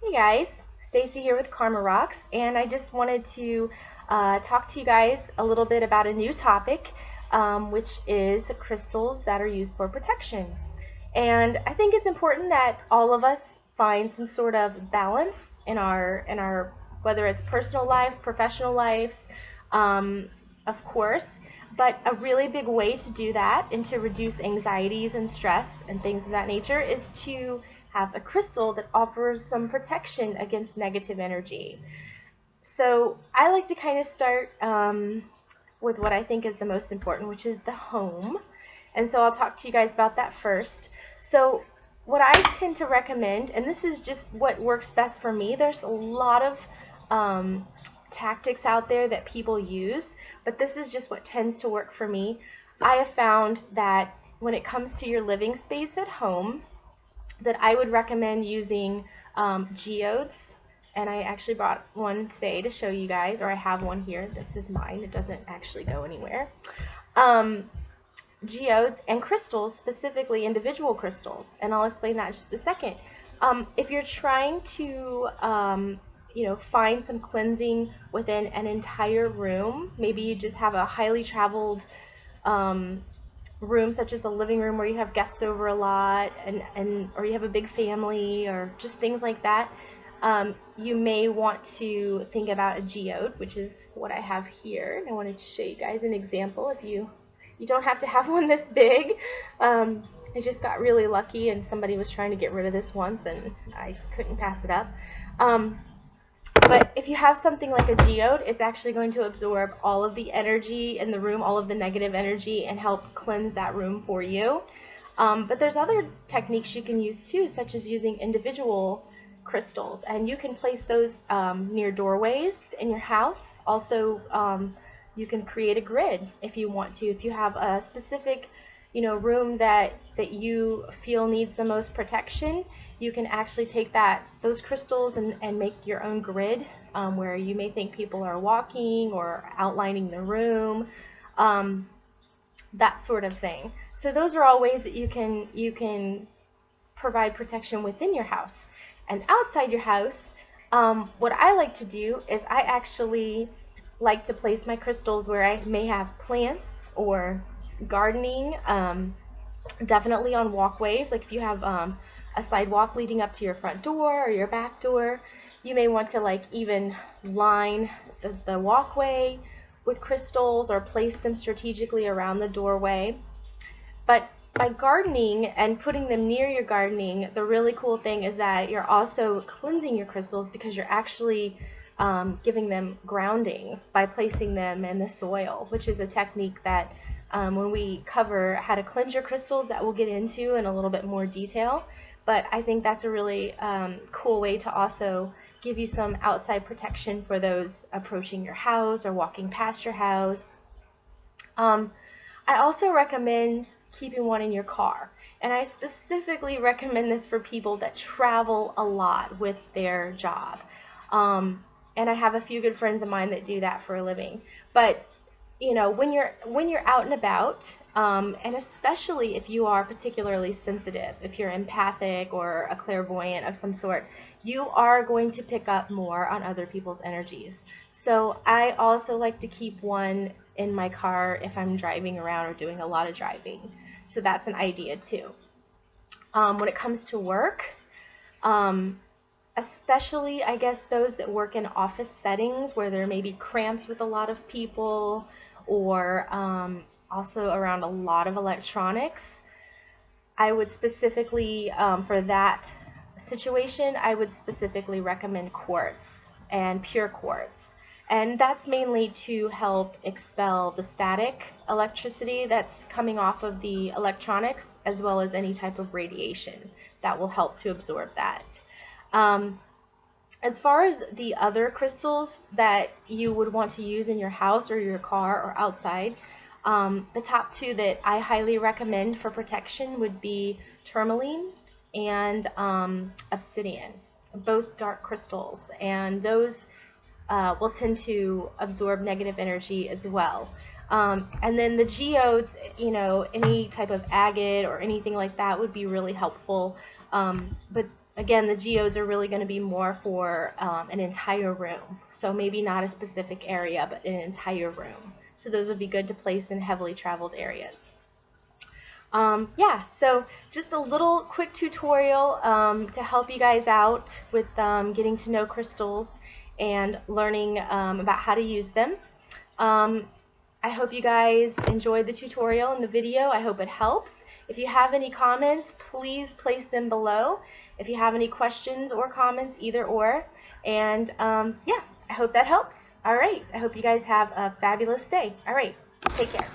Hey guys, Stacy here with Karma Rocks, and I just wanted to talk to you guys a little bit about a new topic, which is crystals that are used for protection. And I think it's important that all of us find some sort of balance in our whether it's personal lives, professional lives, um, of course. But a really big way to do that and to reduce anxieties and stress and things of that nature is to have a crystal that offers some protection against negative energy. So I like to kind of start with what I think is the most important, which is the home. And so I'll talk to you guys about that first. So what I tend to recommend, and this is just what works best for me, there's a lot of tactics out there that people use, but this is just what tends to work for me. I have found that when it comes to your living space at home, that I would recommend using geodes. And I actually brought one today to show you guys, or I have one here. This is mine. It doesn't actually go anywhere. Um, Geodes and crystals, specifically individual crystals, and I'll explain that in just a second. If you're trying to find some cleansing within an entire room, maybe you just have a highly traveled um, room such as the living room where you have guests over a lot, and or you have a big family, or just things like that. You may want to think about a geode, which is what I have here. And I wanted to show you guys an example. If you don't have to have one this big. I just got really lucky, and somebody was trying to get rid of this once, and I couldn't pass it up. Um, but if you have something like a geode, it's actually going to absorb all of the energy in the room, all of the negative energy, and help cleanse that room for you. But there's other techniques you can use too, such as using individual crystals, and you can place those near doorways in your house. Also, you can create a grid if you want to. If you have a specific, room that you feel needs the most protection, you can actually take those crystals and make your own grid, where you may think people are walking or outlining the room, um, that sort of thing. So those are all ways that you can provide protection within your house. And outside your house, what I like to do is I actually like to place my crystals where I may have plants or gardening, definitely on walkways. Like if you have a sidewalk leading up to your front door or your back door, you may want to like even line the walkway with crystals or place them strategically around the doorway. But by gardening and putting them near your gardening, the really cool thing is that you're also cleansing your crystals, because you're actually giving them grounding by placing them in the soil, which is a technique that when we cover how to cleanse your crystals, that we'll get into in a little bit more detail. But I think that's a really cool way to also give you some outside protection for those approaching your house or walking past your house. I also recommend keeping one in your car. And I specifically recommend this for people that travel a lot with their job. And I have a few good friends of mine that do that for a living. But when you're out and about, and especially if you are particularly sensitive, if you're empathic or a clairvoyant of some sort, you are going to pick up more on other people's energies. So I also like to keep one in my car if I'm driving around or doing a lot of driving. So that's an idea too. When it comes to work, um, especially I guess those that work in office settings where there may be cramped with a lot of people, or also around a lot of electronics, I would specifically, for that situation, I would specifically recommend quartz and pure quartz. And that's mainly to help expel the static electricity that's coming off of the electronics, as well as any type of radiation that will help to absorb that. Um, as far as the other crystals that you would want to use in your house or your car or outside, the top two that I highly recommend for protection would be tourmaline and obsidian, both dark crystals, and those will tend to absorb negative energy as well. And then the geodes, any type of agate or anything like that would be really helpful. But Again, the geodes are really going to be more for an entire room. So maybe not a specific area, but an entire room. So those would be good to place in heavily traveled areas. Yeah, so just a little quick tutorial to help you guys out with getting to know crystals and learning about how to use them. I hope you guys enjoyed the tutorial and the video. I hope it helps. If you have any comments, please place them below. If you have any questions or comments, either or. And yeah, I hope that helps. All right, I hope you guys have a fabulous day. All right, take care.